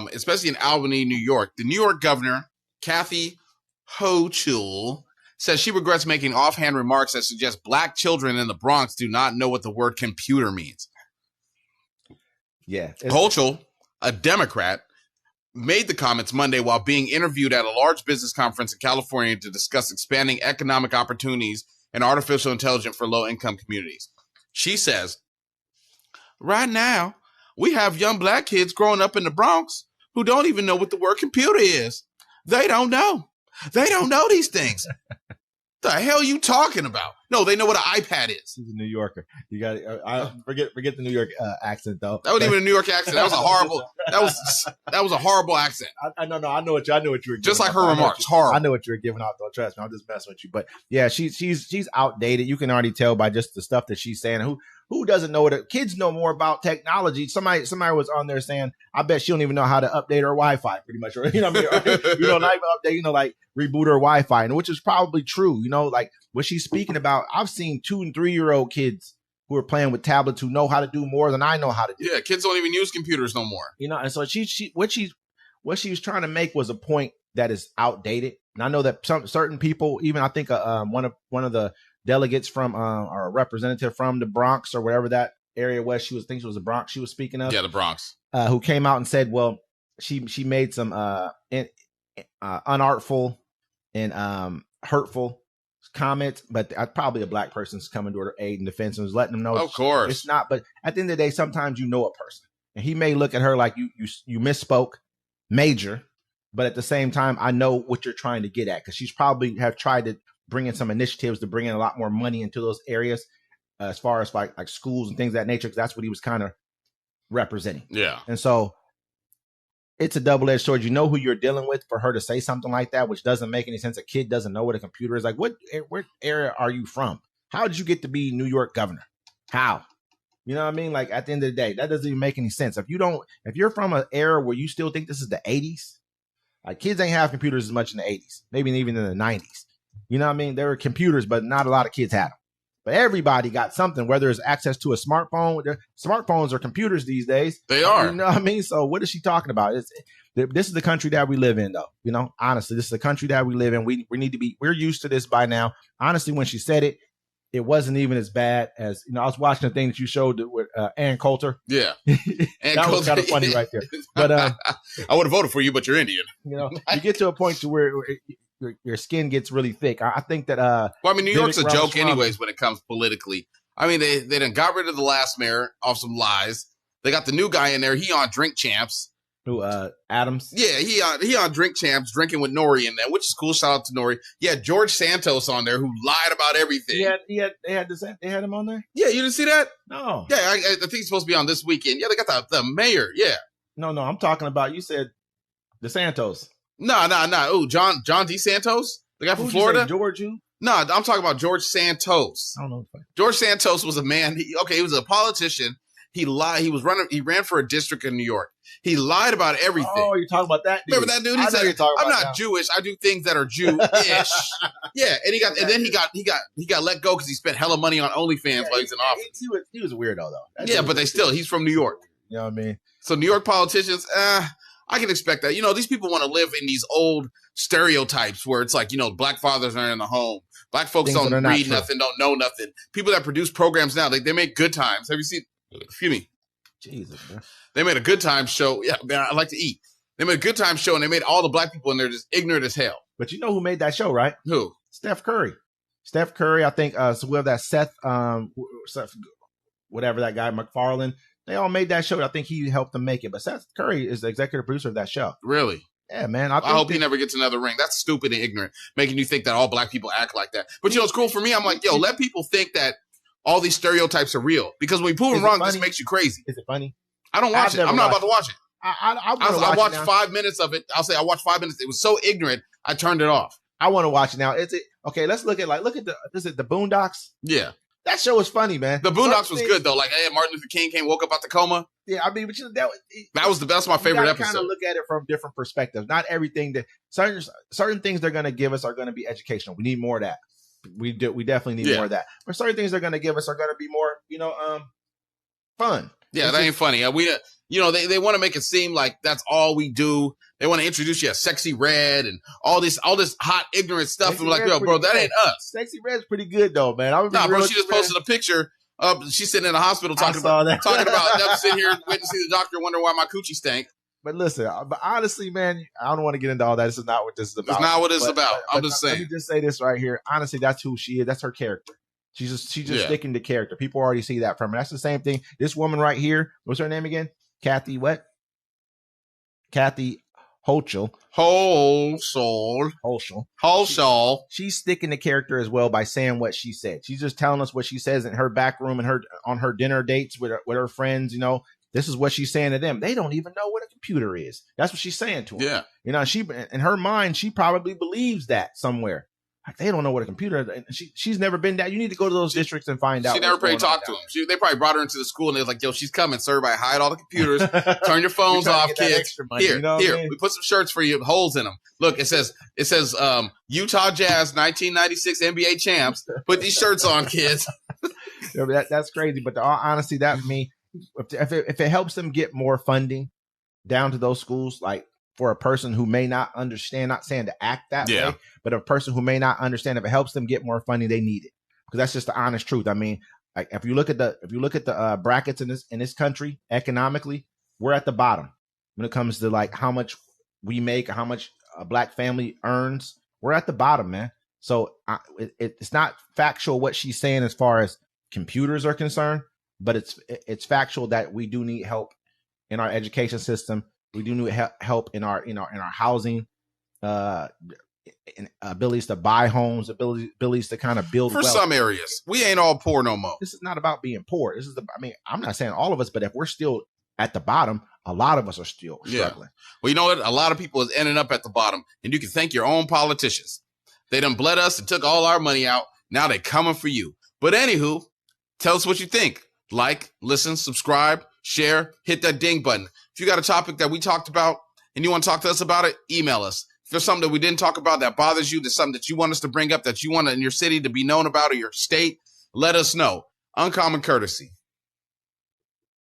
especially in Albany, New York. The New York governor, Kathy Hochul, says she regrets making offhand remarks that suggest black children in the Bronx do not know what the word computer means. Yeah. Hochul, a Democrat, made the comments Monday while being interviewed at a large business conference in California to discuss expanding economic opportunities and artificial intelligence for low-income communities. She says, right now, we have young black kids growing up in the Bronx who don't even know what the word computer is. They don't know. They don't know these things. The hell are you talking about? No, they know what an iPad is. He's a New Yorker. You got I forget the New York accent though. That wasn't even a New York accent. That was a horrible. That was a horrible accent. I know what you were giving just like out. her remarks. Horrible. I know what you were giving out though. Trust me, I'm just messing with you. But yeah, she's outdated. You can already tell by just the stuff that she's saying. Who doesn't know what kids know more about technology? Somebody was on there saying, I bet she don't even know how to update her Wi-Fi pretty much. Or, you know what I mean? Not even update, like reboot her Wi-Fi, and which is probably true. Like what she's speaking about. I've seen 2 and 3-year-old kids who are playing with tablets who know how to do more than I know how to do. Yeah, kids don't even use computers no more. And so what she was trying to make was a point that is outdated. And I know that certain people, even I think one of the delegates from or a representative from the Bronx or wherever that area was, she was the Bronx she was speaking of. Yeah, the Bronx. Who came out and said, well, she made some unartful and hurtful comments, but probably a black person's coming to her aid and defense and was letting them know. Of course. It's not, but at the end of the day, sometimes you know a person. And he may look at her like you misspoke major, but at the same time, I know what you're trying to get at, because she's probably have tried to bring in some initiatives to bring in a lot more money into those areas as far as like schools and things of that nature, because that's what he was kind of representing. Yeah. And so it's a double-edged sword. You know who you're dealing with for her to say something like that, which doesn't make any sense. A kid doesn't know what a computer is. Like, what area are you from? How did you get to be New York governor? How? You know what I mean? Like, at the end of the day, that doesn't even make any sense. If you're from an era where you still think this is the 80s, like kids ain't have computers as much in the 80s, maybe even in the 90s. You know what I mean? There were computers, but not a lot of kids had them. But everybody got something, whether it's access to a smartphone. Smartphones are computers these days. They are. You know what I mean? So what is she talking about? This is the country that we live in, though. Honestly, this is the country that we live in. We're used to this by now. Honestly, when she said it, it wasn't even as bad as, I was watching the thing that you showed with Ann Coulter. Yeah. That was kind of funny right there. But I would have voted for you, but you're Indian. You get to a point to where your skin gets really thick. I think that New York's a joke anyways when it comes politically. I mean, they done got rid of the last mayor off some lies. They got the new guy in there. He on Drink Champs. Who, Adams? Yeah, he on Drink Champs, drinking with Nori in there, which is cool. Shout out to Nori. Yeah, George Santos on there, who lied about everything. They had him on there? Yeah, you didn't see that? No. Yeah, I think he's supposed to be on this weekend. Yeah, they got the mayor. Yeah. No, I'm talking about, you said DeSantos. No. Oh, John DeSantos? The guy from Florida? George who? No, I'm talking about George Santos. I don't know. George Santos was a man. He was a politician. He lied. He ran for a district in New York. He lied about everything. Oh, you're talking about that dude. Remember that dude? He said, "I'm not Jewish. I do things that are Jewish." Yeah, and then he got let go because he spent hella money on OnlyFans while he's in office. He was a weirdo though. Yeah, but he's from New York. You know what I mean? So New York politicians, I can expect that. These people want to live in these old stereotypes where it's like, black fathers are in the home. Black folks don't read nothing, don't know nothing. People that produce programs now, they make Good Times. Have you seen? Excuse me. Jesus, man. They made a Good Times show. Yeah, man, I like to eat. They made a Good Times show, and they made all the black people in there just ignorant as hell. But you know who made that show, right? Who? Steph Curry. Steph Curry, I think, so we have that Seth, whatever that guy, MacFarlane. They all made that show. I think he helped them make it. But Seth Curry is the executive producer of that show. Really? Yeah, man. I hope he never gets another ring. That's stupid and ignorant, making you think that all black people act like that. But it's cool for me. I'm like, let people think that all these stereotypes are real, because when we prove them wrong, this makes you crazy. Is it funny? I don't watch it. I'm not about to watch it. I watched 5 minutes of it. I'll say I watched 5 minutes. It was so ignorant, I turned it off. I want to watch it now. Is it okay? Let's look at the Boondocks. Yeah, that show was funny, man. The Boondocks was good though. Like, Martin Luther King woke up out the coma. Yeah, I mean, but that's my favorite episode. Kind of look at it from different perspectives. Not everything that certain things they're going to give us are going to be educational. We need more of that. We definitely need more of that. But certain things they're going to give us are going to be more, fun. Yeah, that ain't funny. you know, they want to make it seem like that's all we do. They want to introduce you as Sexy Red and all this hot, ignorant stuff. Sexy And like, Red's yo, bro, that pretty ain't good. us. Sexy Red's pretty good though, man. Nah, bro, she just posted a picture of she's sitting in the hospital talking about them sitting here waiting to see the doctor, wondering why my coochie stank. But listen, but honestly, man, I don't want to get into all that. This is not what this is about. It's not what it's about. I'm just saying. Let me just say this right here. Honestly, that's who she is. That's her character. She's just sticking to character. People already see that from her. That's the same thing. This woman right here, what's her name again? Kathy what? Kathy Hochul. Hochul. She's sticking to character as well by saying what she said. She's just telling us what she says in her back room and on her dinner dates with her friends. You know, this is what she's saying to them. They don't even know what a computer is. That's what she's saying to them. Yeah. You know, she in her mind, she probably believes that somewhere. Like, they don't know what a computer is. And she's never been that. You need to go to those districts and find out. She never probably talked to them. They probably brought her into the school and they was like, yo, she's coming. So everybody hide all the computers. Turn your phones off, kids. Money, here, we put some shirts for you, holes in them. Look, it says Utah Jazz 1996 NBA champs. Put these shirts on, kids. That's crazy. But honestly, that me, if it helps them get more funding down to those schools, like for a person who may not understand, not saying to act that way, but a person who may not understand, if it helps them get more funding, they need it, because that's just the honest truth. I mean, like if you look at the brackets in this country economically, we're at the bottom when it comes to like how much we make, how much a black family earns. We're at the bottom, man. So it's not factual what she's saying as far as computers are concerned, but it's factual that we do need help in our education system. We do need help in our housing, abilities to buy homes, abilities to kind of build for wealth. Some areas. We ain't all poor no more. This is not about being poor. I'm not saying all of us, but if we're still at the bottom, a lot of us are still struggling. Well, you know what? A lot of people is ending up at the bottom, and you can thank your own politicians. They done bled us and took all our money out. Now they coming for you. But anywho, tell us what you think. Like, listen, subscribe, share, hit that ding button. If you got a topic that we talked about and you want to talk to us about it, email us. If there's something that we didn't talk about that bothers you, there's something that you want us to bring up that you want in your city to be known about or your state, let us know. Uncommon courtesy.